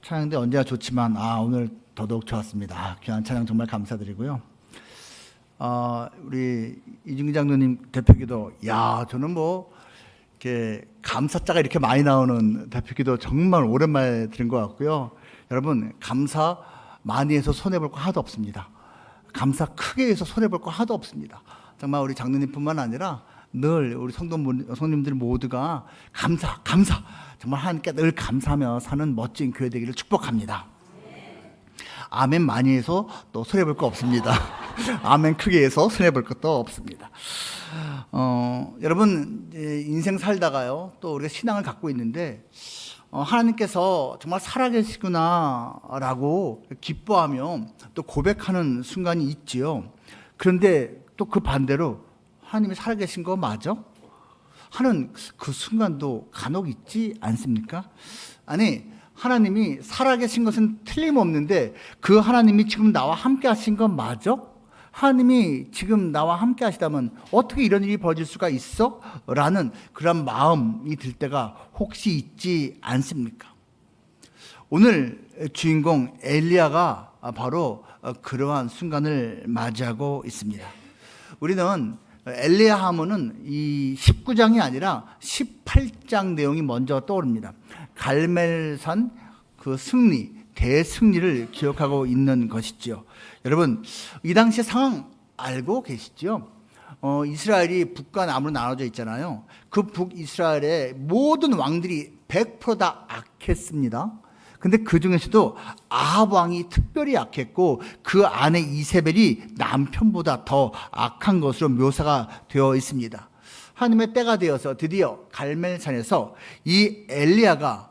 찬양도 언제나 좋지만 오늘 더더욱 좋았습니다. 귀한 찬양 정말 감사드리고요. 우리 이중기 장로님 대표기도, 저는 이렇게 감사자가 이렇게 많이 나오는 대표기도 정말 오랜만에 들은 것 같고요. 여러분, 감사 많이 해서 손해볼 거 하나도 없습니다. 감사 크게 해서 손해볼 거 하나도 없습니다. 정말 우리 장로님뿐만 아니라 늘 우리 성도님들 모두가 감사 정말 하나님께 늘 감사하며 사는 멋진 교회 되기를 축복합니다. 아멘 많이 해서 또 손해볼 거 없습니다. 아멘 크게 해서 손해볼 것도 없습니다. 여러분, 인생 살다가요, 또 우리가 신앙을 갖고 있는데 하나님께서 정말 살아계시구나 라고 기뻐하며 또 고백하는 순간이 있지요. 그런데 또 그 반대로 하나님이 살아계신 거 맞아? 하는 그 순간도 간혹 있지 않습니까? 아니, 하나님이 살아계신 것은 틀림없는데 그 하나님이 지금 나와 함께 하신 건 맞아? 하나님이 지금 나와 함께 하시다면 어떻게 이런 일이 벌어질 수가 있어? 라는 그런 마음이 들 때가 혹시 있지 않습니까? 오늘 주인공 엘리야가 바로 그러한 순간을 맞이하고 있습니다. 우리는 엘리야 하면은 이 19장이 아니라 18장 내용이 먼저 떠오릅니다. 갈멜산 그 승리, 대승리를 기억하고 있는 것이지요. 여러분, 이 당시 상황 알고 계시죠? 이스라엘이 북과 남으로 나눠져 있잖아요. 그 북이스라엘의 모든 왕들이 100% 다 악했습니다. 근데 그 중에서도 아합 왕이 특별히 악했고 그 아내 이세벨이 남편보다 더 악한 것으로 묘사가 되어 있습니다. 하나님의 때가 되어서 드디어 갈멜산에서 이 엘리야가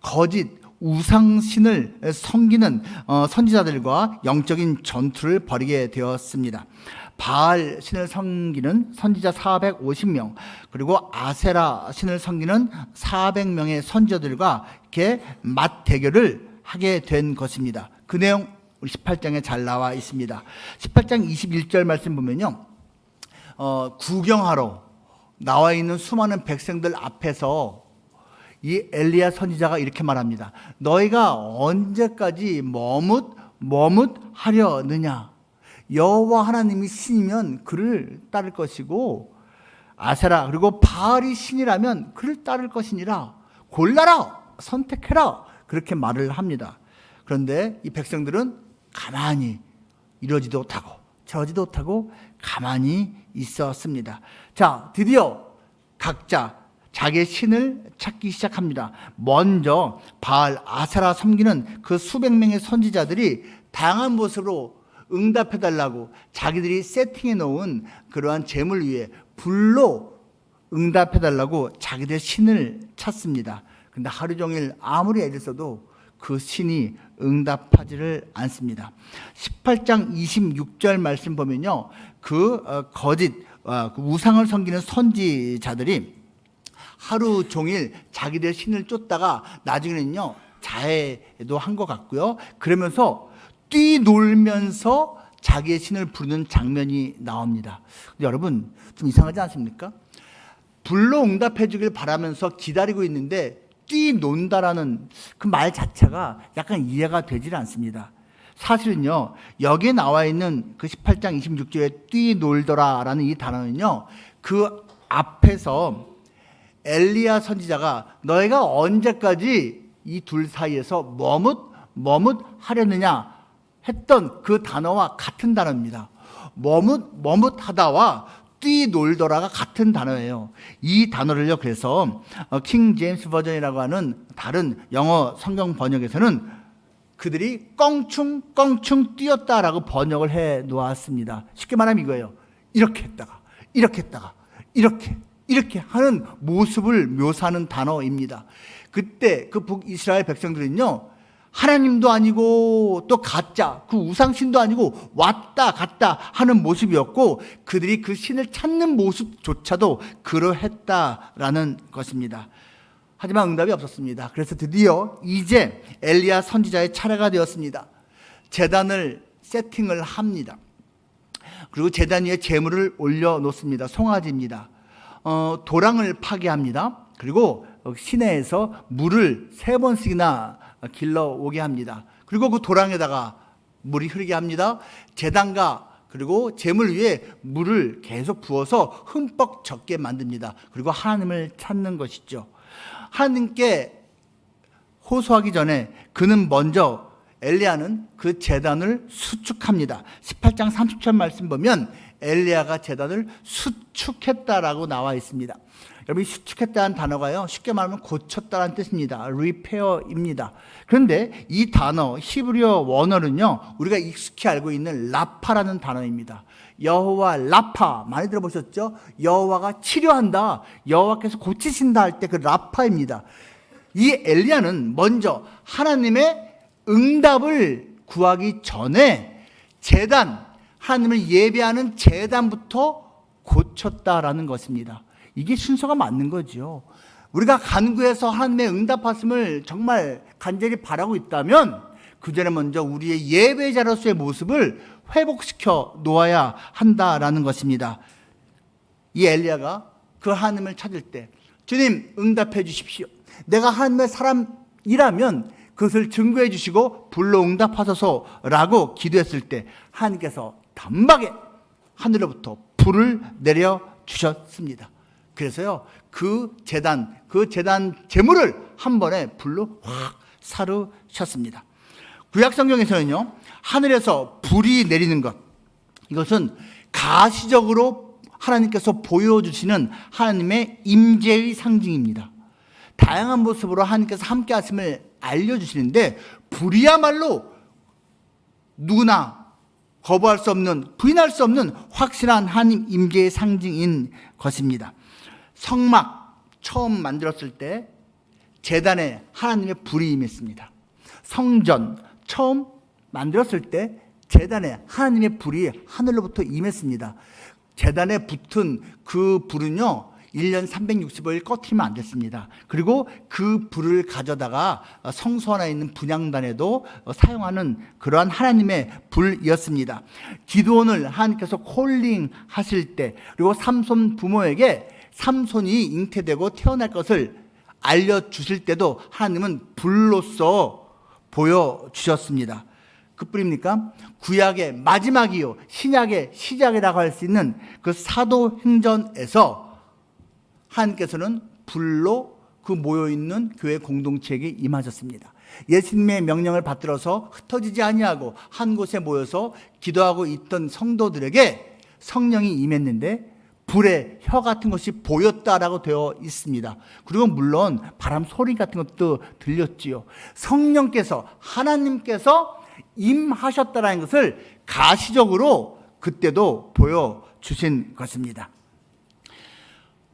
거짓 우상신을 섬기는 선지자들과 영적인 전투를 벌이게 되었습니다. 바알 신을 섬기는 선지자 450명, 그리고 아세라 신을 섬기는 400명의 선지자들과 이렇게 맞대결을 하게 된 것입니다. 그 내용 우리 18장에 잘 나와 있습니다. 18장 21절 말씀 보면요, 구경하러 나와 있는 수많은 백성들 앞에서 이 엘리야 선지자가 이렇게 말합니다. 너희가 언제까지 머뭇하려느냐? 여호와 하나님이 신이면 그를 따를 것이고 아세라 그리고 바알이 신이라면 그를 따를 것이니라. 골라라, 선택해라, 그렇게 말을 합니다. 그런데 이 백성들은 가만히 이러지도 못하고 저러지도 못하고 가만히 있었습니다. 자, 드디어 각자 자기의 신을 찾기 시작합니다. 먼저 바알, 아세라 섬기는 그 수백 명의 선지자들이 다양한 모습으로 응답해달라고 자기들이 세팅해 놓은 그러한 제물 위에 불로 응답해달라고 자기들 신을 찾습니다. 근데 하루 종일 아무리 애를 써도 그 신이 응답하지를 않습니다. 18장 26절 말씀 보면요, 그 거짓 우상을 섬기는 선지자들이 하루 종일 자기들 신을 쫓다가 나중에는요 자해도 한 것 같고요. 그러면서 뛰놀면서 자기의 신을 부르는 장면이 나옵니다. 근데 여러분, 좀 이상하지 않습니까? 불로 응답해 주길 바라면서 기다리고 있는데 뛰논다라는 그 말 자체가 약간 이해가 되질 않습니다. 사실은요, 여기에 나와 있는 그 18장 26절에 뛰놀더라라는 이 단어는요, 그 앞에서 엘리야 선지자가 너희가 언제까지 이 둘 사이에서 머뭇하려느냐 했던 그 단어와 같은 단어입니다. 머뭇하다와 뛰놀더라가 같은 단어예요. 이 단어를요, 그래서 킹 제임스 버전이라고 하는 다른 영어 성경 번역에서는 그들이 껑충 뛰었다라고 번역을 해 놓았습니다. 쉽게 말하면 이거예요. 이렇게 했다가 이렇게 하는 모습을 묘사하는 단어입니다. 그때 그 북이스라엘 백성들은요, 하나님도 아니고 또 가짜 그 우상신도 아니고 왔다 갔다 하는 모습이었고 그들이 그 신을 찾는 모습조차도 그러했다라는 것입니다. 하지만 응답이 없었습니다. 그래서 드디어 이제 엘리야 선지자의 차례가 되었습니다. 제단을 세팅을 합니다. 그리고 제단 위에 제물을 올려놓습니다. 송아지입니다. 도랑을 파괴합니다. 그리고 시내에서 물을 3번씩이나 길러오게 합니다. 그리고 그 도랑에다가 물이 흐르게 합니다. 제단과 그리고 제물 위에 물을 계속 부어서 흠뻑 젖게 만듭니다. 그리고 하나님을 찾는 것이죠. 하나님께 호소하기 전에 그는 먼저 엘리야는 그 제단을 수축합니다. 18장 30절 말씀 보면 엘리야가 제단을 수축했다라고 나와 있습니다. 여러분, 수축했다는 단어가요, 쉽게 말하면 고쳤다는 뜻입니다. repair입니다. 그런데 이 단어 히브리어 원어는요, 우리가 익숙히 알고 있는 라파라는 단어입니다. 여호와 라파 많이 들어보셨죠? 여호와가 치료한다, 여호와께서 고치신다 할 때 그 라파입니다. 이 엘리야는 먼저 하나님의 응답을 구하기 전에 제단, 하나님을 예배하는 제단부터 고쳤다라는 것입니다. 이게 순서가 맞는 거죠. 우리가 간구해서 하나님의 응답하심을 정말 간절히 바라고 있다면 그 전에 먼저 우리의 예배자로서의 모습을 회복시켜 놓아야 한다라는 것입니다. 이 엘리야가 그 하나님을 찾을 때, 주님 응답해 주십시오, 내가 하나님의 사람이라면 그것을 증거해 주시고 불로 응답하소서라고 기도했을 때 하나님께서 단박에 하늘로부터 불을 내려 주셨습니다. 그래서요, 그 제단 제물을 한 번에 불로 확 사르셨습니다. 구약 성경에서는요, 하늘에서 불이 내리는 것, 이것은 가시적으로 하나님께서 보여주시는 하나님의 임재의 상징입니다. 다양한 모습으로 하나님께서 함께 하심을 알려주시는데, 불이야말로 누구나 거부할 수 없는, 부인할 수 없는 확실한 하나님 임재의 상징인 것입니다. 성막 처음 만들었을 때 제단에 하나님의 불이 임했습니다. 성전 처음 만들었을 때 제단에 하나님의 불이 하늘로부터 임했습니다. 제단에 붙은 그 불은요, 1년 365일 꺼트리면 안 됐습니다. 그리고 그 불을 가져다가 성소 안에 있는 분향단에도 사용하는 그러한 하나님의 불이었습니다. 기드온을 하나님께서 콜링 하실 때, 그리고 삼손 부모에게 삼손이 잉태되고 태어날 것을 알려주실 때도 하나님은 불로서 보여주셨습니다. 그뿐입니까? 구약의 마지막이요, 신약의 시작이라고 할 수 있는 그 사도행전에서 하나님께서는 불로 그 모여있는 교회 공동체에게 임하셨습니다. 예수님의 명령을 받들어서 흩어지지 아니하고 한 곳에 모여서 기도하고 있던 성도들에게 성령이 임했는데 불의 혀 같은 것이 보였다라고 되어 있습니다. 그리고 물론 바람 소리 같은 것도 들렸지요. 성령께서, 하나님께서 임하셨다라는 것을 가시적으로 그때도 보여주신 것입니다.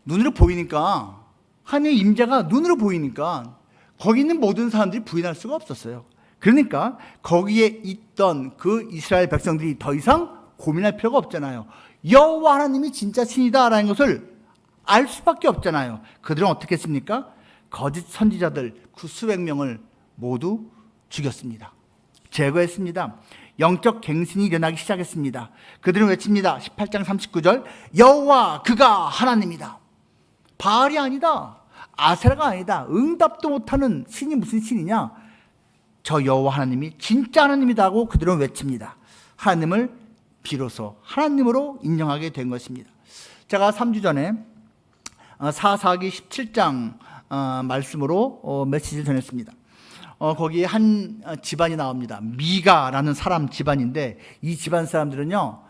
눈으로 보이니까, 하나님의 임재가 눈으로 보이니까 거기 있는 모든 사람들이 부인할 수가 없었어요. 그러니까 거기에 있던 그 이스라엘 백성들이 더 이상 고민할 필요가 없잖아요. 여호와 하나님이 진짜 신이다라는 것을 알 수밖에 없잖아요. 그들은 어떻게 했습니까? 거짓 선지자들 그 수백 명을 모두 죽였습니다. 제거했습니다. 영적 갱신이 일어나기 시작했습니다. 그들은 외칩니다. 18장 39절, 여호와 그가 하나님이다. 바알이 아니다, 아세라가 아니다, 응답도 못하는 신이 무슨 신이냐, 저 여호와 하나님이 진짜 하나님이다고 그들은 외칩니다. 하나님을 비로소 하나님으로 인정하게 된 것입니다. 제가 3주 전에 사사기 17장 말씀으로 메시지를 전했습니다. 거기 한 집안이 나옵니다. 미가라는 사람 집안인데, 이 집안 사람들은요,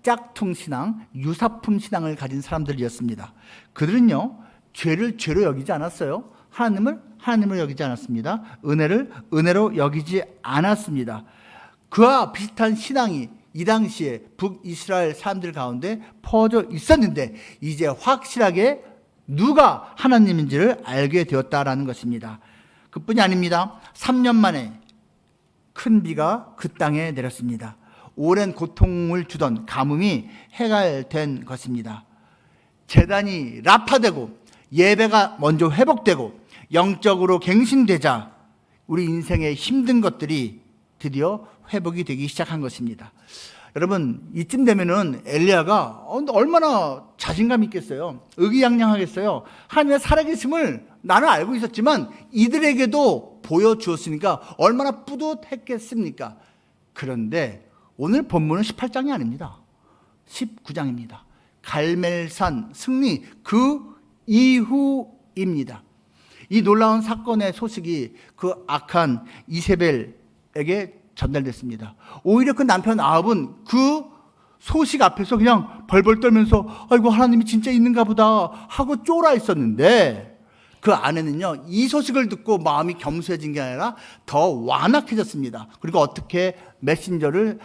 짝퉁 신앙, 유사품 신앙을 가진 사람들이었습니다. 그들은요, 죄를 죄로 여기지 않았어요. 하나님을 하나님으로 여기지 않았습니다. 은혜를 은혜로 여기지 않았습니다. 그와 비슷한 신앙이 이 당시에 북이스라엘 사람들 가운데 퍼져 있었는데, 이제 확실하게 누가 하나님인지를 알게 되었다라는 것입니다. 그뿐이 아닙니다. 3년 만에 큰 비가 그 땅에 내렸습니다. 오랜 고통을 주던 가뭄이 해갈된 것입니다. 제단이 라파되고 예배가 먼저 회복되고 영적으로 갱신되자 우리 인생의 힘든 것들이 드디어 회복이 되기 시작한 것입니다. 여러분, 이쯤 되면은 엘리야가 얼마나 자신감 있겠어요. 의기양양하겠어요. 하나님의 살아계심을 나는 알고 있었지만 이들에게도 보여주었으니까 얼마나 뿌듯했겠습니까? 그런데 오늘 본문은 18장이 아닙니다. 19장입니다. 갈멜산 승리 그 이후입니다. 이 놀라운 사건의 소식이 그 악한 이세벨에게 전달됐습니다. 오히려 그 남편 아합은 그 소식 앞에서 그냥 벌벌 떨면서 아이고 하나님이 진짜 있는가 보다 하고 쫄아 있었는데, 그 아내는요 이 소식을 듣고 마음이 겸손해진 게 아니라 더 완악해졌습니다. 그리고 어떻게 메신저를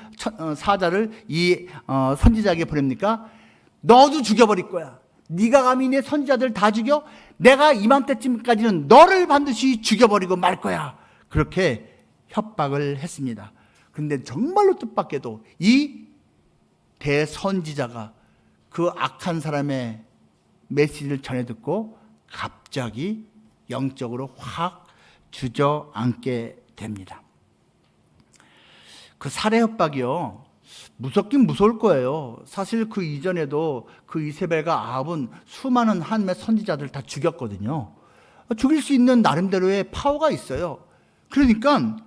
사자를 이 선지자에게 보냅니까? 너도 죽여버릴 거야. 네가 감히 내 선지자들 다 죽여? 내가 이맘때쯤까지는 너를 반드시 죽여버리고 말 거야. 그렇게 협박을 했습니다. 그런데 정말로 뜻밖에도 이 대선지자가 그 악한 사람의 메시지를 전해 듣고 갑자기 영적으로 확 주저앉게 됩니다. 그 살해 협박이요, 무섭긴 무서울 거예요. 사실 그 이전에도 그 이세벨과 아합은 수많은 하나님의 선지자들 다 죽였거든요. 죽일 수 있는 나름대로의 파워가 있어요. 그러니까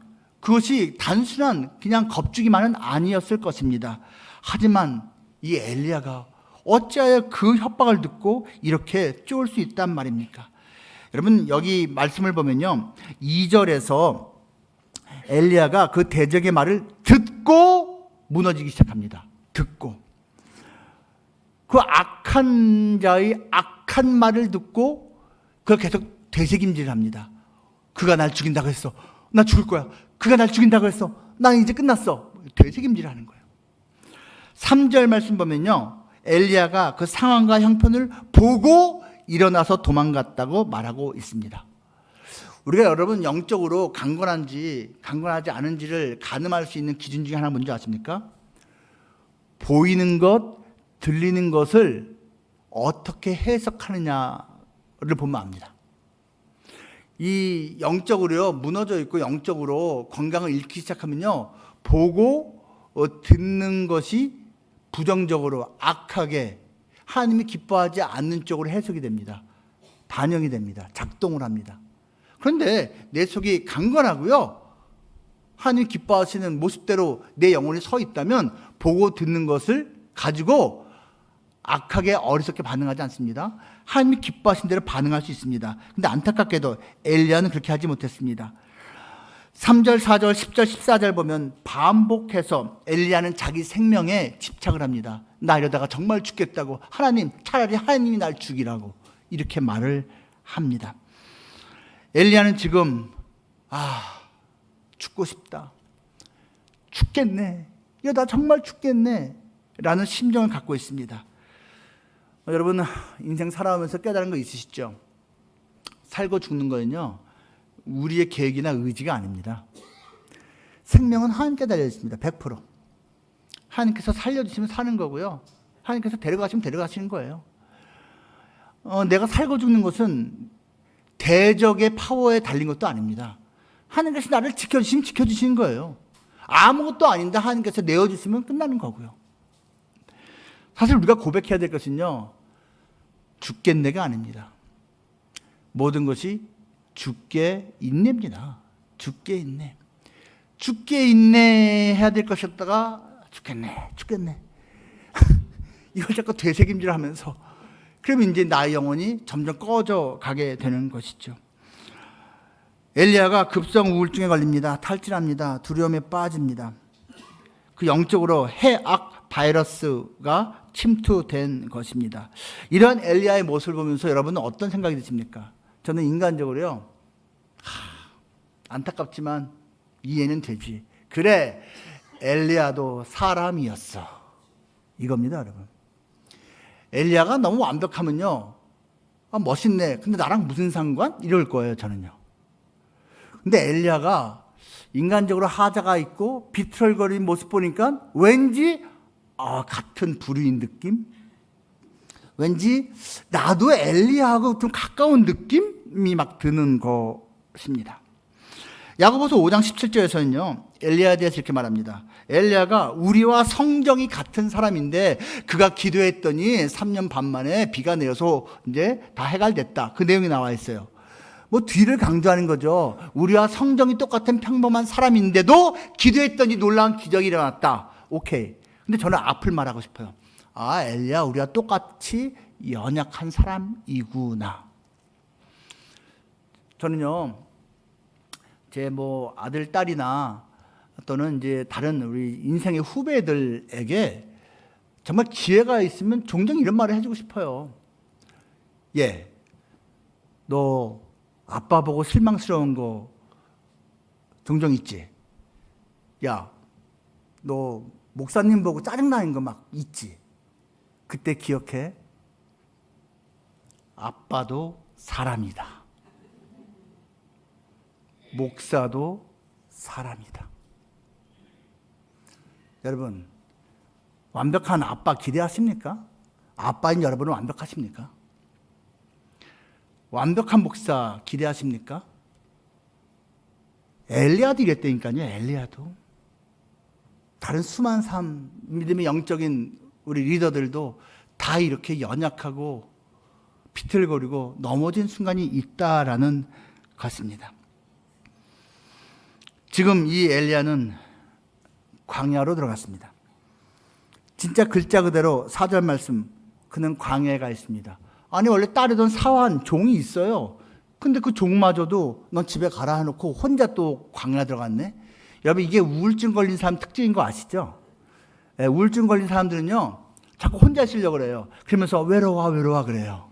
그것이 단순한 그냥 겁주기만은 아니었을 것입니다. 하지만 이 엘리야가 어찌하여 그 협박을 듣고 이렇게 쫄 수 있단 말입니까? 여러분 여기 말씀을 보면요, 2절에서 엘리야가 그 대적의 말을 듣고 무너지기 시작합니다. 듣고 그 악한 자의 악한 말을 듣고 그걸 계속 되새김질합니다. 그가 날 죽인다고 했어. 나 죽을 거야. 그가 날 죽인다고 했어. 난 이제 끝났어. 되새김질하는 거예요. 3절 말씀 보면요, 엘리야가 그 상황과 형편을 보고 일어나서 도망갔다고 말하고 있습니다. 우리가 여러분 영적으로 강건한지 강건하지 않은지를 가늠할 수 있는 기준 중에 하나 뭔지 아십니까? 보이는 것, 들리는 것을 어떻게 해석하느냐를 보면 압니다. 이 영적으로요 무너져 있고 영적으로 건강을 잃기 시작하면요, 보고 듣는 것이 부정적으로 악하게 하나님이 기뻐하지 않는 쪽으로 해석이 됩니다. 반영이 됩니다. 작동을 합니다. 그런데 내 속이 강건하고요, 하나님이 기뻐하시는 모습대로 내 영혼이 서 있다면 보고 듣는 것을 가지고 악하게 어리석게 반응하지 않습니다. 하나님이 기뻐하신 대로 반응할 수 있습니다. 그런데 안타깝게도 엘리야는 그렇게 하지 못했습니다. 3절, 4절, 10절, 14절 보면 반복해서 엘리야는 자기 생명에 집착을 합니다. 나 이러다가 정말 죽겠다고, 하나님 차라리 하나님이 날 죽이라고 이렇게 말을 합니다. 엘리야는 지금 죽고 싶다, 죽겠네, 이러다 정말 죽겠네 라는 심정을 갖고 있습니다. 여러분 인생 살아오면서 깨달은 거 있으시죠? 살고 죽는 거는요 우리의 계획이나 의지가 아닙니다. 생명은 하나님께 달려 있습니다. 100%. 하나님께서 살려주시면 사는 거고요, 하나님께서 데려가시면 데려가시는 거예요. 내가 살고 죽는 것은 대적의 파워에 달린 것도 아닙니다. 하나님께서 나를 지켜주시면 지켜주시는 거예요. 아무것도 아닌데 하나님께서 내어주시면 끝나는 거고요. 사실 우리가 고백해야 될 것은요, 죽겠네가 아닙니다. 모든 것이 죽게 있네입니다. 죽게 있네. 죽게 있네 해야 될 것이었다가 죽겠네. 이걸 자꾸 되새김질 하면서, 그러면 이제 나의 영혼이 점점 꺼져 가게 되는 것이죠. 엘리야가 급성 우울증에 걸립니다. 탈진합니다. 두려움에 빠집니다. 그 영적으로 해악 바이러스가 침투된 것입니다. 이런 엘리야의 모습을 보면서 여러분은 어떤 생각이 드십니까? 저는 인간적으로요, 안타깝지만 이해는 되지. 그래, 엘리야도 사람이었어. 이겁니다, 여러분. 엘리야가 너무 완벽하면요, 멋있네. 근데 나랑 무슨 상관? 이럴 거예요, 저는요. 근데 엘리야가 인간적으로 하자가 있고 비틀거리는 모습 보니까 왠지 같은 부류인 느낌? 왠지 나도 엘리야하고 좀 가까운 느낌이 막 드는 것입니다. 야고보서 5장 17절에서는요 엘리야에 대해서 이렇게 말합니다. 엘리야가 우리와 성정이 같은 사람인데 그가 기도했더니 3년 반 만에 비가 내려서 이제 다 해갈됐다. 그 내용이 나와 있어요. 뭐 뒤를 강조하는 거죠. 우리와 성정이 똑같은 평범한 사람인데도 기도했더니 놀라운 기적이 일어났다. 오케이. 근데 저는 앞을 말하고 싶어요. 아, 엘리야 우리와 똑같이 연약한 사람이구나. 저는요, 제 뭐 아들, 딸이나 또는 이제 다른 우리 인생의 후배들에게 정말 기회가 있으면 종종 이런 말을 해주고 싶어요. 예, 너 아빠 보고 실망스러운 거 종종 있지? 야, 너 목사님 보고 짜증나는 거 막 있지? 그때 기억해. 아빠도 사람이다. 목사도 사람이다. 여러분, 완벽한 아빠 기대하십니까? 아빠인 여러분은 완벽하십니까? 완벽한 목사 기대하십니까? 엘리야도 이랬다니까요. 엘리야도. 다른 수많은 사람, 믿음의 영적인 우리 리더들도 다 이렇게 연약하고 비틀거리고 넘어진 순간이 있다라는 것입니다. 지금 이 엘리야는 광야로 들어갔습니다. 진짜 글자 그대로 4절 말씀, 그는 광야에 가 있습니다. 아니 원래 따르던 사환 종이 있어요. 근데 그 종마저도 넌 집에 가라 해놓고 혼자 또 광야 들어갔네. 여러분, 이게 우울증 걸린 사람 특징인 거 아시죠? 네, 우울증 걸린 사람들은요 자꾸 혼자 있으려고 그래요. 그러면서 외로워 그래요.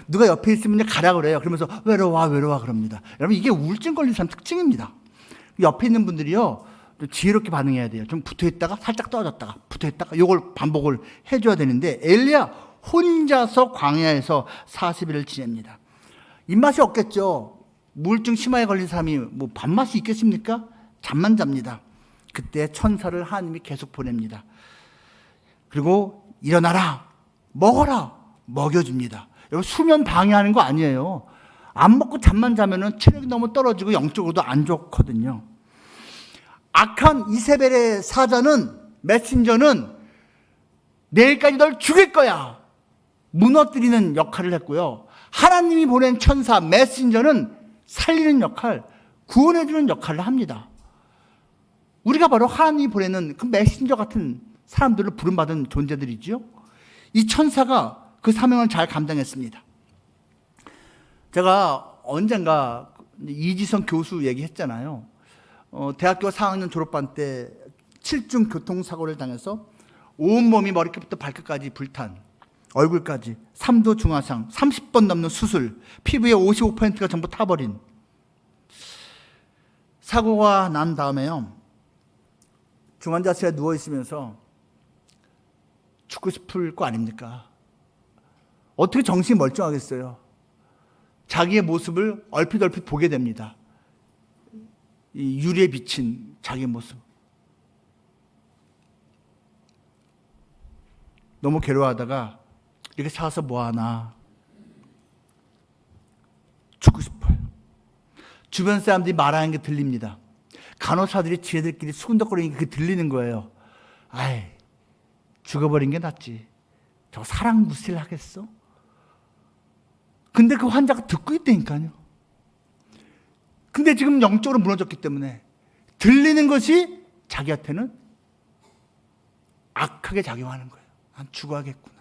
누가 옆에 있으면 가라 그래요. 그러면서 외로워 그럽니다. 여러분, 이게 우울증 걸린 사람 특징입니다. 옆에 있는 분들이요 좀 지혜롭게 반응해야 돼요. 좀 붙어있다가 살짝 떨어졌다가 붙어있다가 이걸 반복을 해줘야 되는데, 엘리야 혼자서 광야에서 40일을 지냅니다. 입맛이 없겠죠. 우울증 심하게 걸린 사람이 뭐 밥맛이 있겠습니까? 잠만 잡니다. 그때 천사를 하나님이 계속 보냅니다. 그리고 일어나라, 먹어라, 먹여줍니다. 여러분, 수면 방해하는 거 아니에요. 안 먹고 잠만 자면은 체력이 너무 떨어지고 영적으로도 안 좋거든요. 악한 이세벨의 사자는, 메신저는 내일까지 널 죽일 거야, 무너뜨리는 역할을 했고요. 하나님이 보낸 천사 메신저는 살리는 역할, 구원해주는 역할을 합니다. 우리가 바로 하나님이 보내는 그 메신저 같은 사람들로 부름받은 존재들이죠. 이 천사가 그 사명을 잘 감당했습니다. 제가 언젠가 이지성 교수 얘기했잖아요. 대학교 4학년 졸업반 때 7중 교통사고를 당해서 온몸이 머리끝부터 발끝까지 불탄, 얼굴까지 3도 중화상, 30번 넘는 수술, 피부의 55%가 전부 타버린, 사고가 난 다음에요, 중환자실에 누워있으면서 죽고 싶을 거 아닙니까? 어떻게 정신이 멀쩡하겠어요? 자기의 모습을 얼핏 보게 됩니다. 이 유리에 비친 자기의 모습. 너무 괴로워하다가 이렇게 살아서 뭐하나, 죽고 싶어요. 주변 사람들이 말하는 게 들립니다. 간호사들이 지네들끼리 수근덕거리는 게 들리는 거예요. 아이, 죽어버린 게 낫지. 저 사랑 무시를 하겠어? 근데 그 환자가 듣고 있다니까요. 근데 지금 영적으로 무너졌기 때문에 들리는 것이 자기한테는 악하게 작용하는 거예요. 난 죽어야겠구나.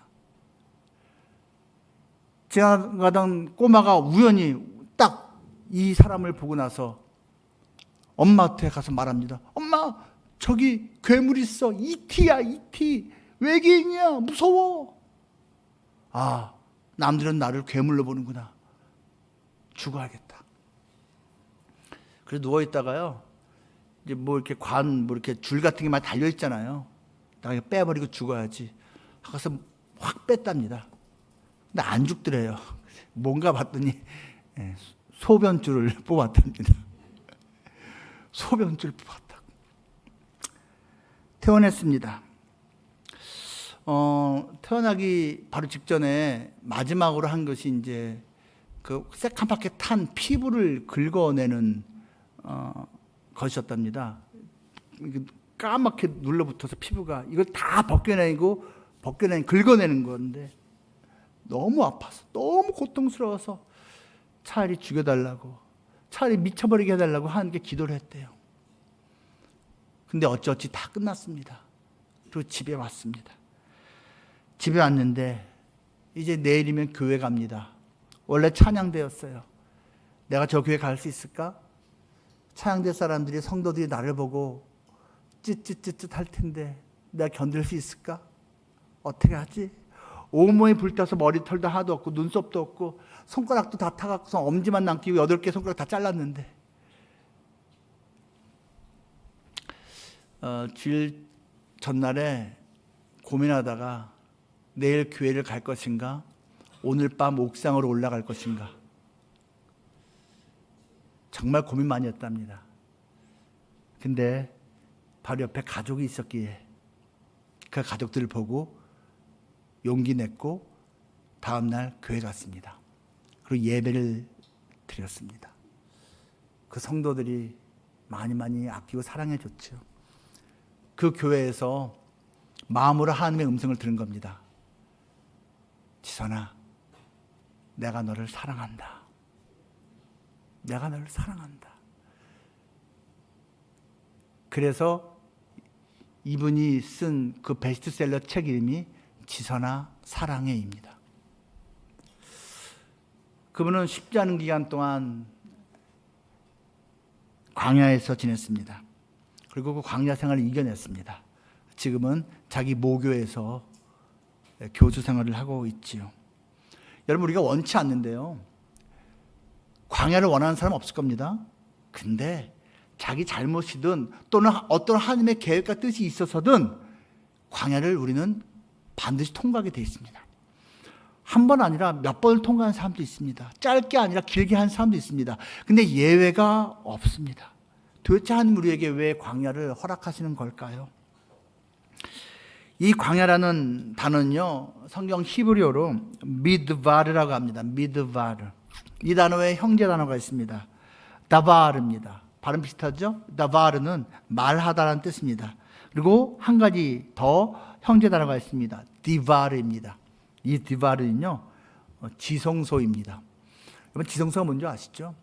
제가 가던 꼬마가 우연히 딱 이 사람을 보고 나서 엄마한테 가서 말합니다. 엄마, 저기 괴물 있어. 이티야, 이티. 외계인이야. 무서워. 아, 남들은 나를 괴물로 보는구나. 죽어야겠다. 그래서 누워있다가요, 이제 뭐 이렇게 뭐 이렇게 줄 같은 게 많이 달려있잖아요. 나 이거 빼버리고 죽어야지. 가서 확 뺐답니다. 근데 안 죽더래요. 뭔가 봤더니 소변줄을 뽑았답니다. 소변줄 뽑았다. 퇴원했습니다. 태어나기 바로 직전에 마지막으로 한 것이 이제 그 새카맣게 탄 피부를 긁어내는 것이었답니다. 까맣게 눌러붙어서 피부가 이걸 다 긁어내는 건데 너무 아파서, 너무 고통스러워서 차라리 죽여달라고, 차라리 미쳐버리게 해달라고 하나님께 기도를 했대요. 근데 어찌어찌 다 끝났습니다. 그리고 집에 왔습니다. 집에 왔는데 이제 내일이면 교회 갑니다. 원래 찬양대였어요. 내가 저 교회 갈 수 있을까? 찬양대 사람들이, 성도들이 나를 보고 찌찌찌찌 할 텐데 내가 견딜 수 있을까? 어떻게 하지? 온몸이 불타서 머리털도 하나도 없고 눈썹도 없고 손가락도 다 타갖고서 엄지만 남기고 8개 손가락 다 잘랐는데, 주일 전날에 고민하다가 내일 교회를 갈 것인가, 오늘 밤 옥상으로 올라갈 것인가, 정말 고민 많이 했답니다. 근데 바로 옆에 가족이 있었기에 그 가족들을 보고 용기 냈고 다음날 교회 갔습니다. 그리고 예배를 드렸습니다. 그 성도들이 많이 아끼고 사랑해 줬죠. 그 교회에서 마음으로 하나님의 음성을 들은 겁니다. 지선아, 내가 너를 사랑한다. 내가 너를 사랑한다. 그래서 이분이 쓴 그 베스트셀러 책 이름이 지선아 사랑해입니다. 그분은 쉽지 않은 기간 동안 광야에서 지냈습니다. 그리고 그 광야 생활을 이겨냈습니다. 지금은 자기 모교에서 교수 생활을 하고 있지요. 여러분, 우리가 원치 않는데요, 광야를 원하는 사람 없을 겁니다. 근데 자기 잘못이든 또는 어떤 하나님의 계획과 뜻이 있어서든 광야를 우리는 반드시 통과하게 되어 있습니다. 한 번 아니라 몇 번을 통과한 사람도 있습니다. 짧게 아니라 길게 한 사람도 있습니다. 근데 예외가 없습니다. 도대체 하나님 우리에게 왜 광야를 허락하시는 걸까요? 이 광야라는 단어는요, 성경 히브리어로 미드바르라고 합니다. 미드바르. 이 단어에 형제 단어가 있습니다. 다바르입니다. 발음 비슷하죠? 다바르는 말하다라는 뜻입니다. 그리고 한 가지 더 형제 단어가 있습니다. 디바르입니다. 이 디바르는요, 지성소입니다. 여러분, 지성소가 뭔지 아시죠?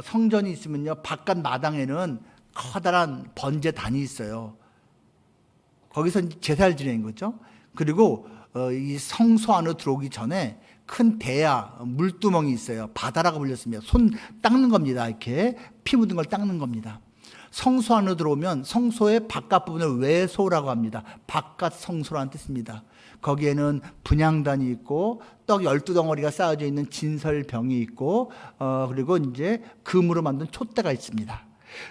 성전이 있으면요, 바깥 마당에는 커다란 번제단이 있어요. 거기서 제사를 지내는 거죠. 그리고 이 성소 안으로 들어오기 전에 큰 대야, 물두멍이 있어요. 바다라고 불렸습니다. 손 닦는 겁니다. 이렇게 피 묻은 걸 닦는 겁니다. 성소 안으로 들어오면 성소의 바깥 부분을 외소라고 합니다. 바깥 성소라는 뜻입니다. 거기에는 분향단이 있고 떡 12덩어리가 쌓여져 있는 진설병이 있고 그리고 이제 금으로 만든 촛대가 있습니다.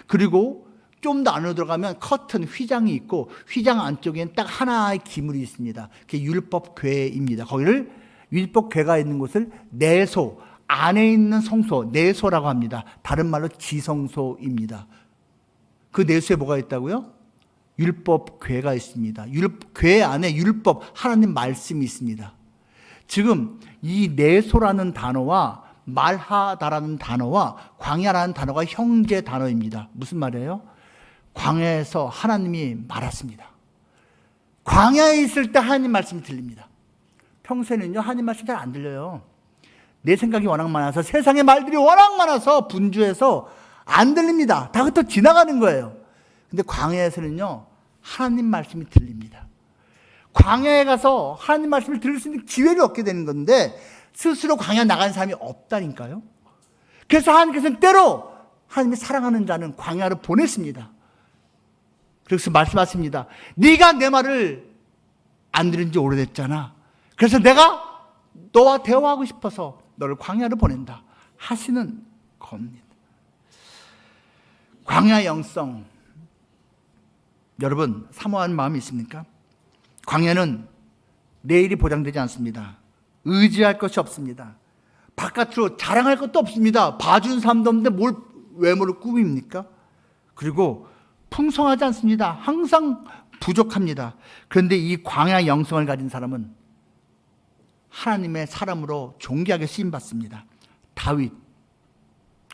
그리고 좀 더 안으로 들어가면 커튼, 휘장이 있고 휘장 안쪽에는 딱 하나의 기물이 있습니다. 그게 율법궤입니다. 거기를 율법궤가 있는 곳을 내소, 안에 있는 성소, 내소라고 합니다. 다른 말로 지성소입니다. 그 내소에 뭐가 있다고요? 율법궤가 있습니다. 궤 안에 율법, 하나님 말씀이 있습니다. 지금 이 내소라는 단어와 말하다라는 단어와 광야라는 단어가 형제 단어입니다. 무슨 말이에요? 광야에서 하나님이 말했습니다. 광야에 있을 때 하나님 말씀이 들립니다. 평소에는요, 하나님 말씀 잘 안 들려요. 내 생각이 워낙 많아서, 세상의 말들이 워낙 많아서 분주해서 안 들립니다. 다 흩어 지나가는 거예요. 근데 광야에서는요, 하나님 말씀이 들립니다. 광야에 가서 하나님 말씀을 들을 수 있는 기회를 얻게 되는 건데 스스로 광야 나간 사람이 없다니까요. 그래서 하나님께서는 때로 하나님이 사랑하는 자는 광야로 보냈습니다. 그래서 말씀하십니다. 네가 내 말을 안 들은 지 오래됐잖아. 그래서 내가 너와 대화하고 싶어서 너를 광야로 보낸다 하시는 겁니다. 광야 영성, 여러분 사모하는 마음이 있습니까? 광야는 내일이 보장되지 않습니다. 의지할 것이 없습니다. 바깥으로 자랑할 것도 없습니다. 봐준 사람도 없는데 뭘 외모를 꾸밉니까? 그리고 풍성하지 않습니다. 항상 부족합니다. 그런데 이 광야 영성을 가진 사람은 하나님의 사람으로 존귀하게 쓰임받습니다. 다윗,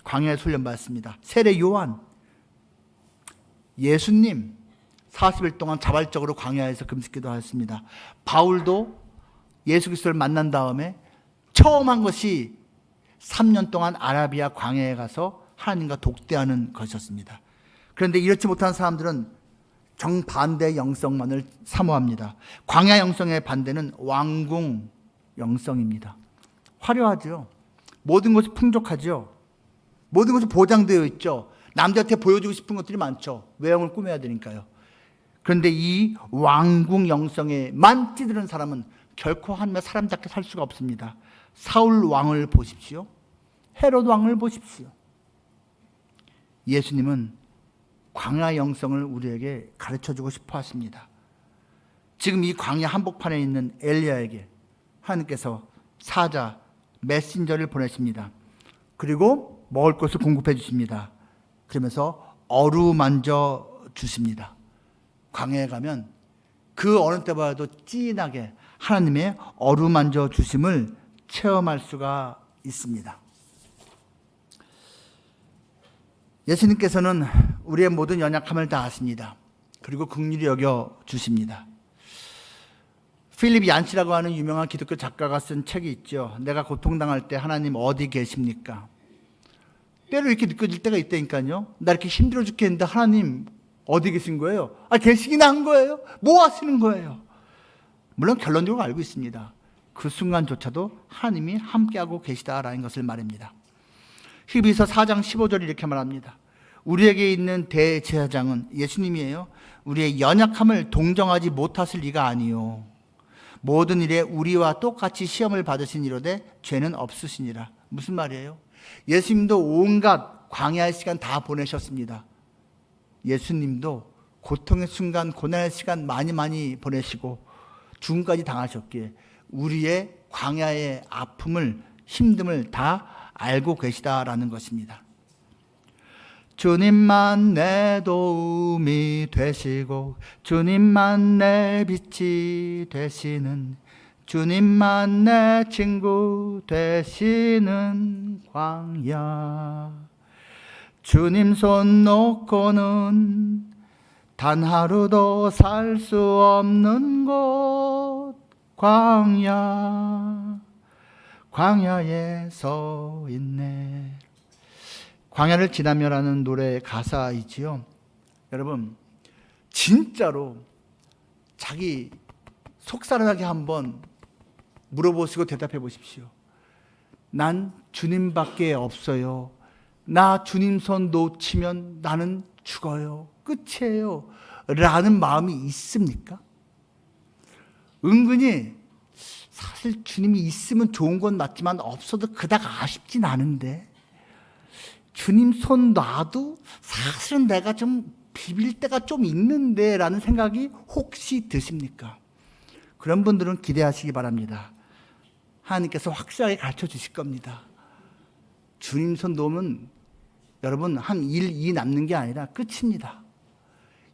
광야에 훈련받았습니다. 세례 요한, 예수님 40일 동안 자발적으로 광야에서 금식기도 하였습니다. 바울도 예수 그리스도를 만난 다음에 처음 한 것이 3년 동안 아라비아 광야에 가서 하나님과 독대하는 것이었습니다. 그런데 이렇지 못한 사람들은 정반대의 영성만을 사모합니다. 광야 영성의 반대는 왕궁 영성입니다. 화려하죠. 모든 것이 풍족하죠. 모든 것이 보장되어 있죠. 남들한테 보여주고 싶은 것들이 많죠. 외형을 꾸며야 되니까요. 그런데 이 왕궁 영성에만 찌드는 사람은 결코 하나님의 사람답게 살 수가 없습니다. 사울 왕을 보십시오. 헤롯 왕을 보십시오. 예수님은 광야 영성을 우리에게 가르쳐주고 싶어 하십니다. 지금 이 광야 한복판에 있는 엘리야에게 하나님께서 사자, 메신저를 보내십니다. 그리고 먹을 것을 공급해 주십니다. 그러면서 어루만져 주십니다. 광야에 가면 그 어느 때보다도 진하게 하나님의 어루만져 주심을 체험할 수가 있습니다. 예수님께서는 우리의 모든 연약함을 다 아십니다. 그리고 긍휼히 여겨 주십니다. 필립 얀시라고 하는 유명한 기독교 작가가 쓴 책이 있죠. 내가 고통당할 때 하나님 어디 계십니까? 때로 이렇게 느껴질 때가 있다니까요. 나 이렇게 힘들어 죽겠는데 하나님 어디 계신 거예요? 계시긴 한 거예요? 뭐 하시는 거예요? 물론 결론적으로 알고 있습니다. 그 순간조차도 하나님이 함께하고 계시다라는 것을 말합니다. 히브리서 4장 15절이 이렇게 말합니다. 우리에게 있는 대제사장은 예수님이에요. 우리의 연약함을 동정하지 못하실 리가 아니요. 모든 일에 우리와 똑같이 시험을 받으신 이로되 죄는 없으시니라. 무슨 말이에요? 예수님도 온갖 광야의 시간 다 보내셨습니다. 예수님도 고통의 순간, 고난의 시간 많이 보내시고 죽음까지 당하셨기에 우리의 광야의 아픔을, 힘듦을 다 알고 계시다라는 것입니다. 주님만 내 도움이 되시고 주님만 내 빛이 되시는, 주님만 내 친구 되시는 광야. 주님 손 놓고는 단 하루도 살 수 없는 곳 광야. 광야에 서 있네. 광야를 지나며라는 노래의 가사이지요. 여러분, 진짜로 자기 속사람하게 한번 물어보시고 대답해 보십시오. 난 주님밖에 없어요. 나 주님 손 놓치면 나는 죽어요. 끝이에요. 라는 마음이 있습니까? 은근히 사실 주님이 있으면 좋은 건 맞지만 없어도 그닥 아쉽진 않은데, 주님 손 놔도 사실은 내가 좀 비빌 때가 좀 있는데 라는 생각이 혹시 드십니까? 그런 분들은 기대하시기 바랍니다. 하나님께서 확실하게 가르쳐 주실 겁니다. 주님 손 놓으면 여러분 한 1, 2 남는 게 아니라 끝입니다.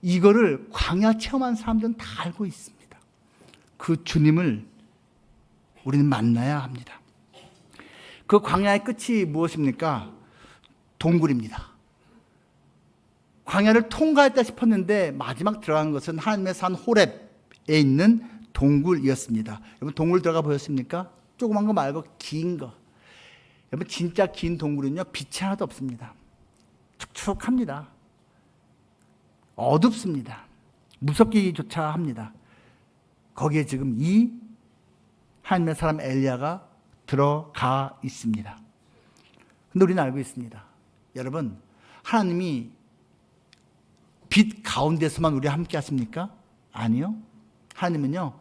이거를 광야 체험한 사람들은 다 알고 있습니다. 그 주님을 우리는 만나야 합니다. 그 광야의 끝이 무엇입니까? 동굴입니다. 광야를 통과했다 싶었는데 마지막 들어간 것은 하나님의 산 호렙에 있는 동굴이었습니다. 여러분 동굴 들어가 보셨습니까? 조그만 거 말고 긴 거. 여러분 진짜 긴 동굴은요 빛이 하나도 없습니다. 축축합니다. 어둡습니다. 무섭기조차 합니다. 거기에 지금 이 하나님의 사람 엘리야가 들어가 있습니다. 근데 우리는 알고 있습니다. 여러분, 하나님이 빛 가운데서만 우리와 함께 하십니까? 아니요. 하나님은요,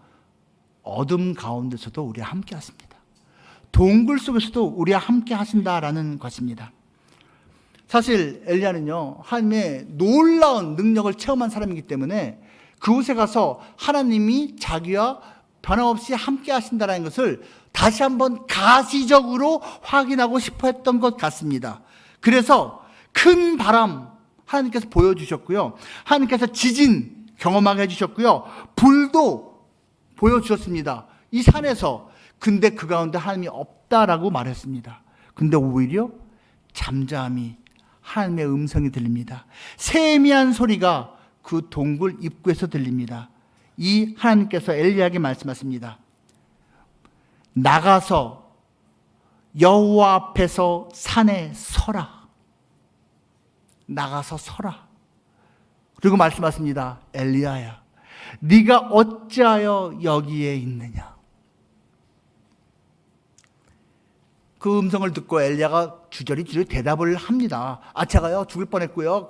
어둠 가운데서도 우리와 함께 하십니다. 동굴 속에서도 우리와 함께 하신다라는 것입니다. 사실 엘리야는요, 하나님의 놀라운 능력을 체험한 사람이기 때문에 그곳에 가서 하나님이 자기와 변함없이 함께 하신다는 것을 다시 한번 가시적으로 확인하고 싶어 했던 것 같습니다. 그래서 큰 바람 하나님께서 보여주셨고요. 하나님께서 지진 경험하게 해주셨고요. 불도 보여주셨습니다. 이 산에서. 근데 그 가운데 하나님이 없다라고 말했습니다. 근데 오히려 잠잠히 하나님의 음성이 들립니다. 세미한 소리가 그 동굴 입구에서 들립니다. 이 하나님께서 엘리야에게 말씀하십니다. 나가서 여호와 앞에서 산에 서라. 나가서 서라. 그리고 말씀하십니다. 엘리야야, 네가 어찌하여 여기에 있느냐. 그 음성을 듣고 엘리야가 주저리 대답을 합니다. 제가요 죽을 뻔했고요.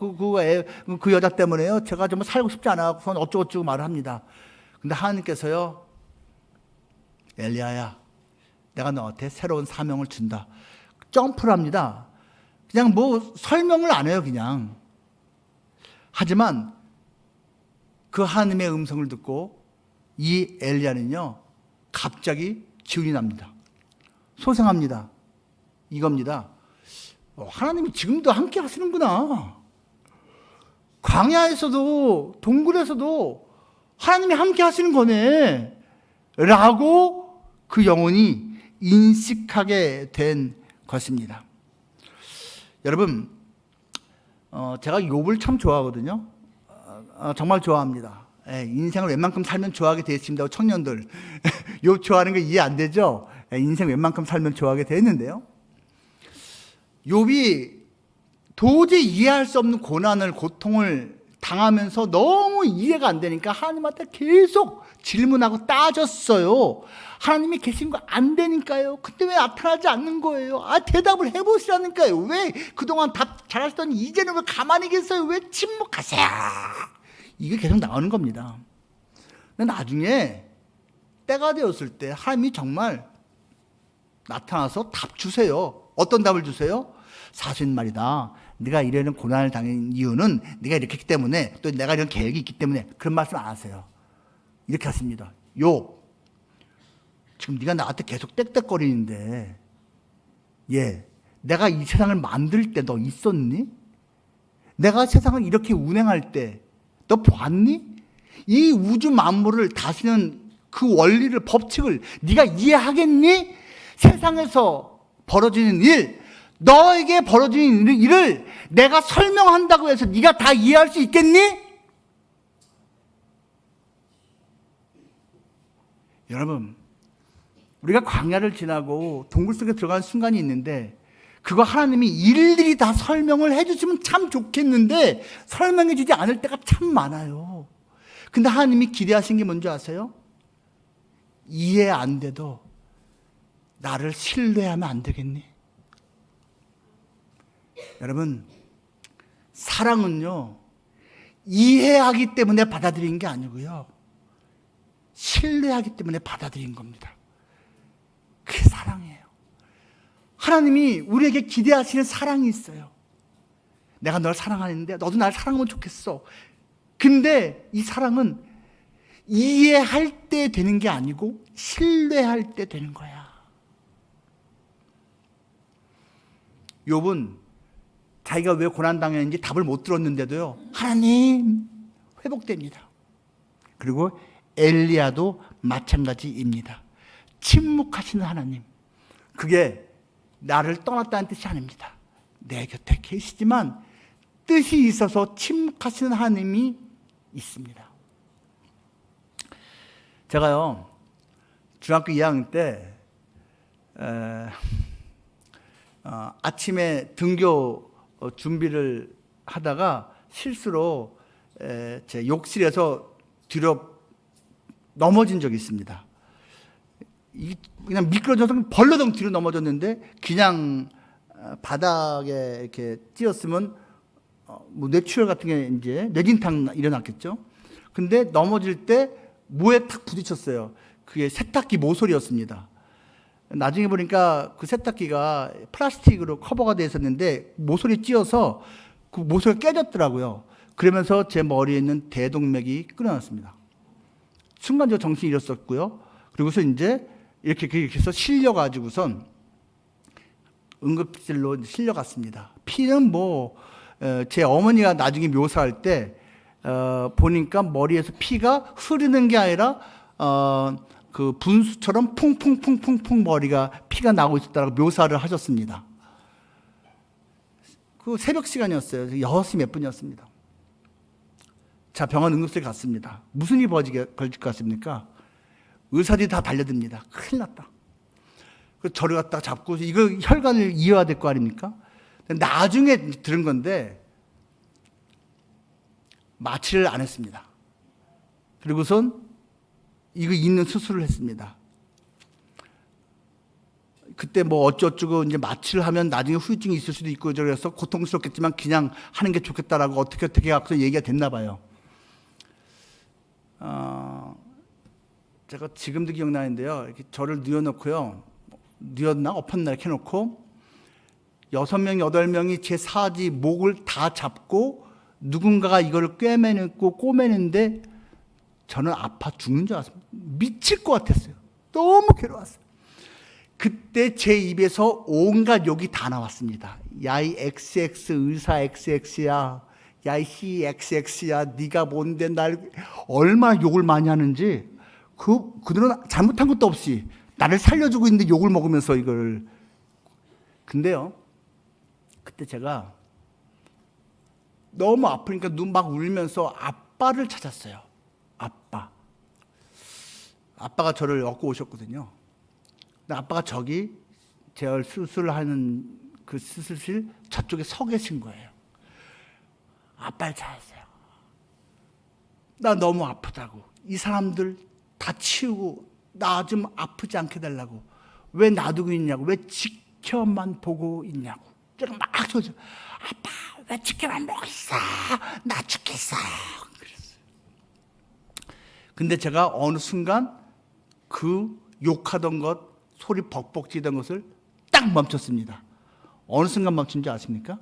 그 여자 때문에요. 제가 정말 살고 싶지 않아서 어쩌고저쩌고 말을 합니다. 근데 하나님께서요, 엘리야야, 내가 너한테 새로운 사명을 준다. 점프를 합니다. 그냥 뭐 설명을 안 해요, 그냥. 하지만 그 하나님의 음성을 듣고 이 엘리야는요, 갑자기 기운이 납니다. 소생합니다. 이겁니다. 하나님이 지금도 함께 하시는구나. 광야에서도 동굴에서도 하나님이 함께 하시는 거네 라고 그 영혼이 인식하게 된 것입니다. 여러분, 제가 욥을 참 좋아하거든요. 정말 좋아합니다. 인생을 웬만큼 살면 좋아하게 되었습니다. 청년들 욥 좋아하는 거 이해 안 되죠? 인생 웬만큼 살면 좋아하게 되었는데요, 욥이 도저히 이해할 수 없는 고난을, 고통을 당하면서 너무 이해가 안 되니까 하나님한테 계속 질문하고 따졌어요. 하나님이 계신 거 안 되니까요. 근데 왜 나타나지 않는 거예요? 대답을 해보시라니까요. 왜 그동안 답 잘하시더니 이제는 왜 가만히 계세요? 왜 침묵하세요? 이게 계속 나오는 겁니다. 근데 나중에 때가 되었을 때 하나님이 정말 나타나서 답 주세요. 어떤 답을 주세요? 사실 말이다, 네가 이런 고난을 당한 이유는 네가 이렇게 했기 때문에, 또 내가 이런 계획이 있기 때문에. 그런 말씀 안 하세요. 이렇게 하십니다. 욥, 지금 네가 나한테 계속 떽떽거리는데, 내가 이 세상을 만들 때 너 있었니? 내가 세상을 이렇게 운행할 때 너 보았니? 이 우주 만물을 다스리는 그 원리를, 법칙을 네가 이해하겠니? 세상에서 벌어지는 일, 너에게 벌어지는 일을 내가 설명한다고 해서 네가 다 이해할 수 있겠니? 여러분, 우리가 광야를 지나고 동굴 속에 들어가는 순간이 있는데, 그거 하나님이 일일이 다 설명을 해주시면 참 좋겠는데 설명해 주지 않을 때가 참 많아요. 근데 하나님이 기대하신 게 뭔지 아세요? 이해 안 돼도 나를 신뢰하면 안 되겠니? 여러분, 사랑은요, 이해하기 때문에 받아들인 게 아니고요, 신뢰하기 때문에 받아들인 겁니다. 그게 사랑이에요. 하나님이 우리에게 기대하시는 사랑이 있어요. 내가 널 사랑하는데 너도 날 사랑하면 좋겠어. 근데 이 사랑은 이해할 때 되는 게 아니고 신뢰할 때 되는 거야. 욥은 자기가 왜 고난당했는지 답을 못 들었는데도요, 하나님, 회복됩니다. 그리고 엘리야도 마찬가지입니다. 침묵하시는 하나님, 그게 나를 떠났다는 뜻이 아닙니다. 내 곁에 계시지만 뜻이 있어서 침묵하시는 하나님이 있습니다. 제가요, 중학교 2학년 때 아침에 등교 준비를 하다가 실수로 제 욕실에서 뒤로 넘어진 적이 있습니다. 그냥 미끄러져서 벌러덩 뒤로 넘어졌는데, 그냥 바닥에 이렇게 찧었으면 뭐 뇌출혈 같은 게 이제 뇌진탕 일어났겠죠. 근데 넘어질 때 뭐에 탁 부딪혔어요. 그게 세탁기 모서리였습니다. 나중에 보니까 그 세탁기가 플라스틱으로 커버가 되어 있었는데 모서리 찧어서 그 모서리가 깨졌더라고요. 그러면서 제 머리에 있는 대동맥이 끊어졌습니다. 순간적으로 정신이 잃었었고요. 그리고서 이제 이렇게 해서 실려가지고선 응급실로 실려갔습니다. 피는 제 어머니가 나중에 묘사할 때 보니까 머리에서 피가 흐르는 게 아니라 그 분수처럼 퐁퐁퐁퐁퐁 머리가 피가 나고 있었다고 묘사를 하셨습니다. 그 새벽 시간이었어요. 6시 몇 분이었습니다. 자, 병원 응급실에 갔습니다. 무슨 일이 벌어질 것 같습니까? 의사들이 다 달려듭니다. 큰일 났다. 그 저를 갖다가 잡고 이거 혈관을 이어야 될 거 아닙니까? 나중에 들은 건데 마취를 안 했습니다. 그리고선 이거 있는 수술을 했습니다. 그때 뭐 어쩌고 이제 마취를 하면 나중에 후유증이 있을 수도 있고 그래서 고통스럽겠지만 그냥 하는 게 좋겠다라고 어떻게 해서 얘기가 됐나 봐요. 제가 지금도 기억나는데요. 이렇게 저를 뉘어놓고요. 뉘었나? 엎었나? 이렇게 해놓고 6명, 8명이 제 사지, 목을 다 잡고 누군가가 이걸 꿰매고 꼬매는데 저는 아파 죽는 줄 알았습니다. 미칠 것 같았어요. 너무 괴로웠어요. 그때 제 입에서 온갖 욕이 다 나왔습니다. 야, 이 XX 의사 XX야. 야, 이 CXX야. 네가 뭔데 날 얼마나 욕을 많이 하는지 그들은 잘못한 것도 없이 나를 살려주고 있는데 욕을 먹으면서 이걸. 근데요, 그때 제가 너무 아프니까 눈 막 울면서 아빠를 찾았어요. 아빠가 저를 얻고 오셨거든요. 근데 아빠가 저기 제 수술하는 그 수술실 저쪽에 서 계신 거예요. 아빠를 찾았어요. 나 너무 아프다고. 이 사람들 다 치우고 나 좀 아프지 않게 달라고. 왜 놔두고 있냐고. 왜 지켜만 보고 있냐고. 제가 막 소리쳐. 아빠 왜 지켜만 보고 있어. 나 죽겠어. 그랬어요. 근데 제가 어느 순간 그 욕하던 것, 소리 벅벅 지던 것을 딱 멈췄습니다. 어느 순간 멈춘 줄 아십니까?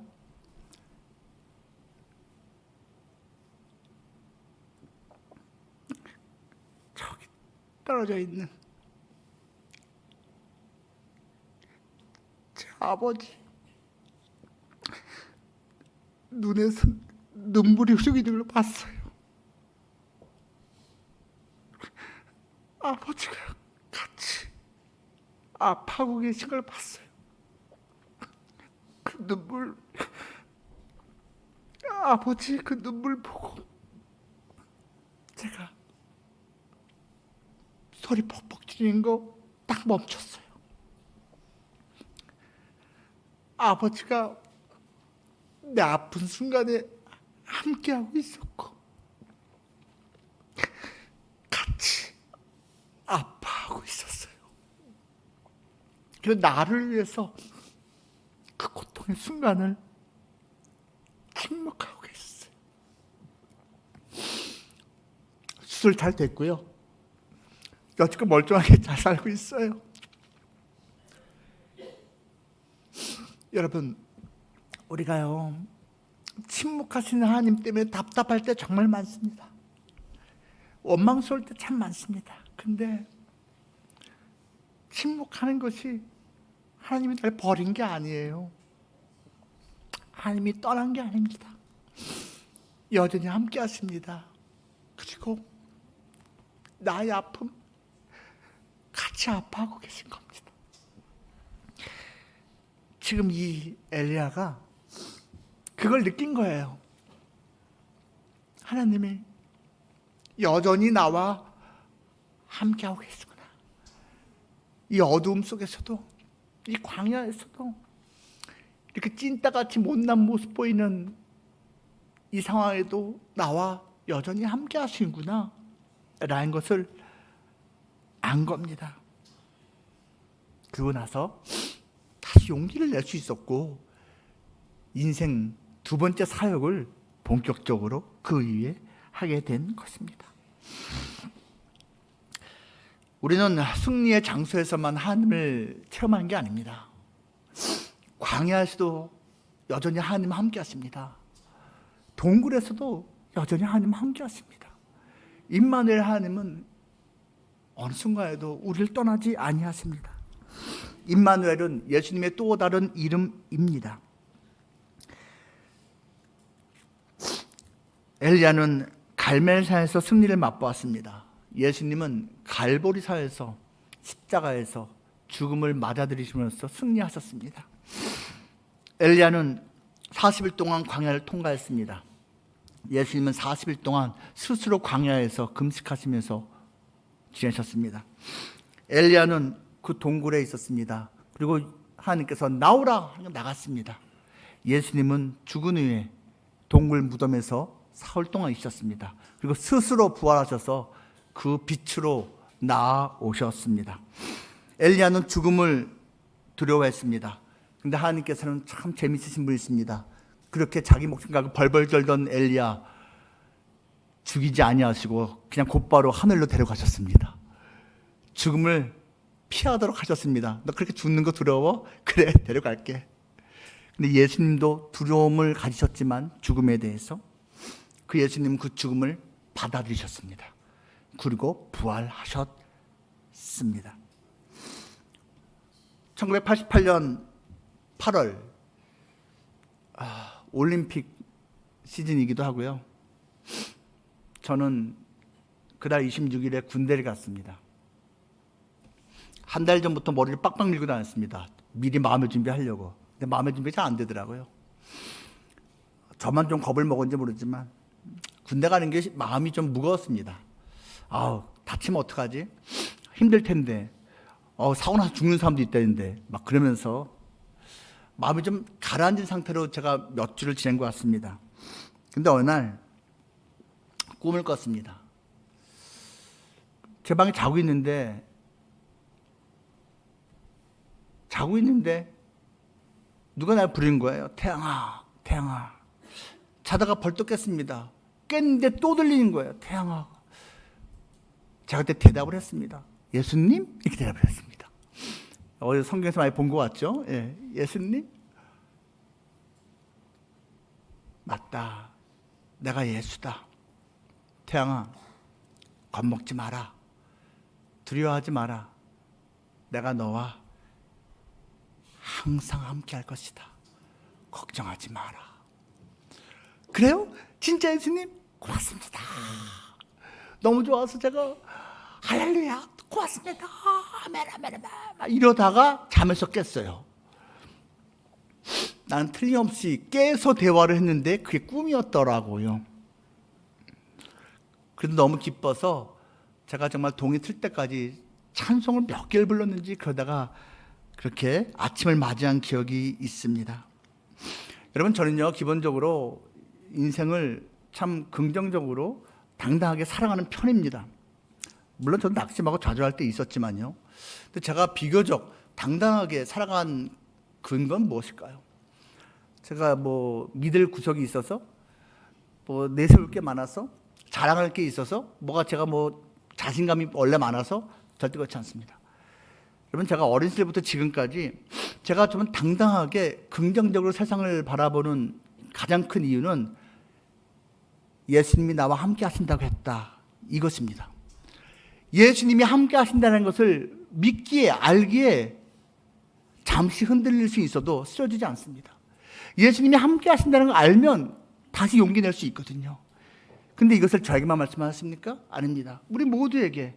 저기 떨어져 있는 제 아버지 눈에서 눈물이 흐르기를 봤어요. 아버지가 같이 아파하고 계신 걸 봤어요. 그 눈물, 아버지 그 눈물 보고 제가 소리 퍽퍽 지르는 거 딱 멈췄어요. 아버지가 내 아픈 순간에 함께하고 있었고 같이 아파하고 있었어요. 그래서 나를 위해서 그 고통의 순간을 침묵하고 계셨어요. 수술 잘 됐고요. 여지껏 멀쩡하게 잘 살고 있어요. 여러분, 우리가요 침묵하시는 하나님 때문에 답답할 때 정말 많습니다. 원망스러울 때 참 많습니다. 근데 침묵하는 것이 하나님이 날 버린 게 아니에요. 하나님이 떠난 게 아닙니다. 여전히 함께 하십니다. 그리고 나의 아픔 같이 아파하고 계신 겁니다. 지금 이 엘리야가 그걸 느낀 거예요. 하나님이 여전히 나와 함께하고 계시구나. 이 어두움 속에서도, 이 광야에서도 이렇게 찐따같이 못난 모습 보이는 이 상황에도 나와 여전히 함께 하시는구나 라는 것을 안 겁니다. 그러고 나서 다시 용기를 낼 수 있었고 인생 두 번째 사역을 본격적으로 그 이후에 하게 된 것입니다. 우리는 승리의 장소에서만 하나님을 체험한 게 아닙니다. 광야에서도 여전히 하나님 함께 하십니다. 동굴에서도 여전히 하나님 함께 하십니다. 임마누엘 하나님은 어느 순간에도 우리를 떠나지 아니하십니다. 임마누엘은 예수님의 또 다른 이름입니다. 엘리야는 갈멜산에서 승리를 맛보았습니다. 예수님은 갈보리산에서 십자가에서 죽음을 맞아들이시면서 승리하셨습니다. 엘리야는 40일 동안 광야를 통과했습니다. 예수님은 40일 동안 스스로 광야에서 금식하시면서 지내셨습니다. 엘리야는 그 동굴에 있었습니다. 그리고 하나님께서 나오라 하고 나갔습니다. 예수님은 죽은 후에 동굴 무덤에서 사흘 동안 있었습니다. 그리고 스스로 부활하셔서 그 빛으로 나아오셨습니다. 엘리야는 죽음을 두려워했습니다. 근데 하나님께서는 참 재미있으신 분이십니다. 그렇게 자기 목숨 걸고 벌벌 떨던 엘리야 죽이지 아니하시고 그냥 곧바로 하늘로 데려가셨습니다. 죽음을 피하도록 하셨습니다. 너 그렇게 죽는 거 두려워? 그래, 데려갈게. 근데 예수님도 두려움을 가지셨지만 죽음에 대해서 그 예수님은 그 죽음을 받아들이셨습니다. 그리고 부활하셨습니다. 1988년 8월 올림픽 시즌이기도 하고요. 저는 그달 26일에 군대를 갔습니다. 한 달 전부터 머리를 빡빡 밀고 다녔습니다. 미리 마음의 준비하려고. 근데 마음의 준비가 잘 안 되더라고요. 저만 좀 겁을 먹었는지 모르지만 군대 가는 게 마음이 좀 무거웠습니다. 다치면 어떡하지? 힘들 텐데. 사고 나서 죽는 사람도 있다는데. 막 그러면서 마음이 좀 가라앉은 상태로 제가 몇 주를 지낸 것 같습니다. 근데 어느 날 꿈을 꿨습니다. 제 방에 자고 있는데 누가 날 부르는 거예요. 태양아, 태양아. 자다가 벌떡 깼습니다. 깼는데 또 들리는 거예요. 태양아. 제가 그때 대답을 했습니다. 예수님? 이렇게 대답을 했습니다. 어제 성경에서 많이 본 것 같죠? 예, 예수님? 맞다. 내가 예수다. 태양아, 겁먹지 마라. 두려워하지 마라. 내가 너와 항상 함께 할 것이다. 걱정하지 마라. 그래요? 진짜 예수님? 고맙습니다. 너무 좋아서 제가 할렐루야 고맙습니다. 아멘 아멘 아멘 이러다가 잠에서 깼어요. 나는 틀림없이 깨서 대화를 했는데 그게 꿈이었더라고요. 그래도 너무 기뻐서 제가 정말 동이 틀 때까지 찬송을 몇 개를 불렀는지 그러다가 그렇게 아침을 맞이한 기억이 있습니다. 여러분, 저는요 기본적으로 인생을 참 긍정적으로 당당하게 살아가는 편입니다. 물론 저도 낙심하고 좌절할 때 있었지만요. 근데 제가 비교적 당당하게 살아간 근거는 무엇일까요? 제가 믿을 구석이 있어서, 내세울 게 많아서, 자랑할 게 있어서, 제가 자신감이 원래 많아서 절대 그렇지 않습니다. 여러분, 제가 어린 시절부터 지금까지 제가 좀 당당하게 긍정적으로 세상을 바라보는 가장 큰 이유는 예수님이 나와 함께 하신다고 했다. 이것입니다. 예수님이 함께 하신다는 것을 믿기에 알기에 잠시 흔들릴 수 있어도 쓰러지지 않습니다. 예수님이 함께 하신다는 걸 알면 다시 용기 낼 수 있거든요. 근데 이것을 저에게만 말씀하십니까? 아닙니다. 우리 모두에게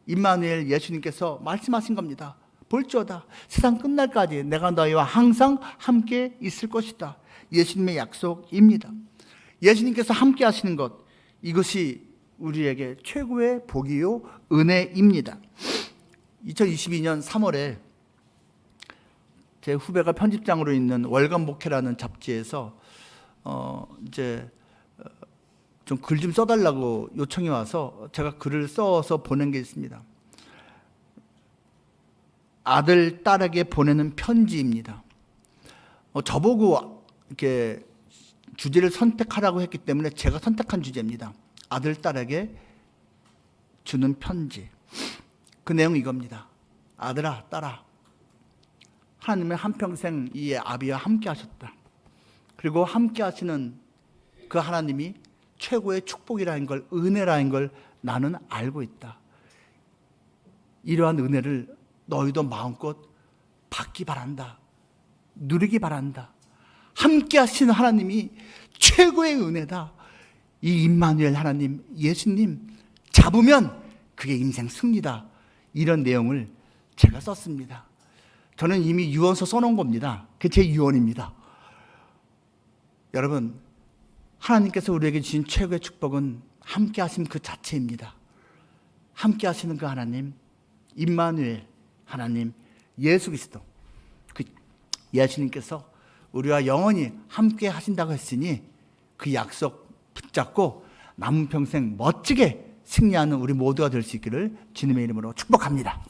임마누엘 예수님께서 말씀하신 겁니다. 볼지어다 세상 끝날까지 내가 너희와 항상 함께 있을 것이다. 예수님의 약속입니다. 예수님께서 함께 하시는 것, 이것이 우리에게 최고의 복이요 은혜입니다. 2022년 3월에 제 후배가 편집장으로 있는 월간 목회라는 잡지에서 좀 글 좀 써달라고 요청이 와서 제가 글을 써서 보낸 게 있습니다. 아들, 딸에게 보내는 편지입니다. 저보고 이렇게 주제를 선택하라고 했기 때문에 제가 선택한 주제입니다. 아들, 딸에게 주는 편지. 그 내용이 이겁니다. 아들아, 딸아, 하나님은 한평생 이 아비와 함께 하셨다. 그리고 함께 하시는 그 하나님이 최고의 축복이라는 걸, 은혜라는 걸 나는 알고 있다. 이러한 은혜를 너희도 마음껏 받기 바란다. 누리기 바란다. 함께 하시는 하나님이 최고의 은혜다. 이 임마누엘 하나님, 예수님 잡으면 그게 인생 승리다. 이런 내용을 제가 썼습니다. 저는 이미 유언서 써놓은 겁니다. 그게 제 유언입니다. 여러분, 하나님께서 우리에게 주신 최고의 축복은 함께 하심 그 자체입니다. 함께 하시는 그 하나님, 임마누엘 하나님 예수 그리스도, 그 예수님께서 우리와 영원히 함께 하신다고 했으니 그 약속 붙잡고 남은 평생 멋지게 승리하는 우리 모두가 될 수 있기를 주님의 이름으로 축복합니다.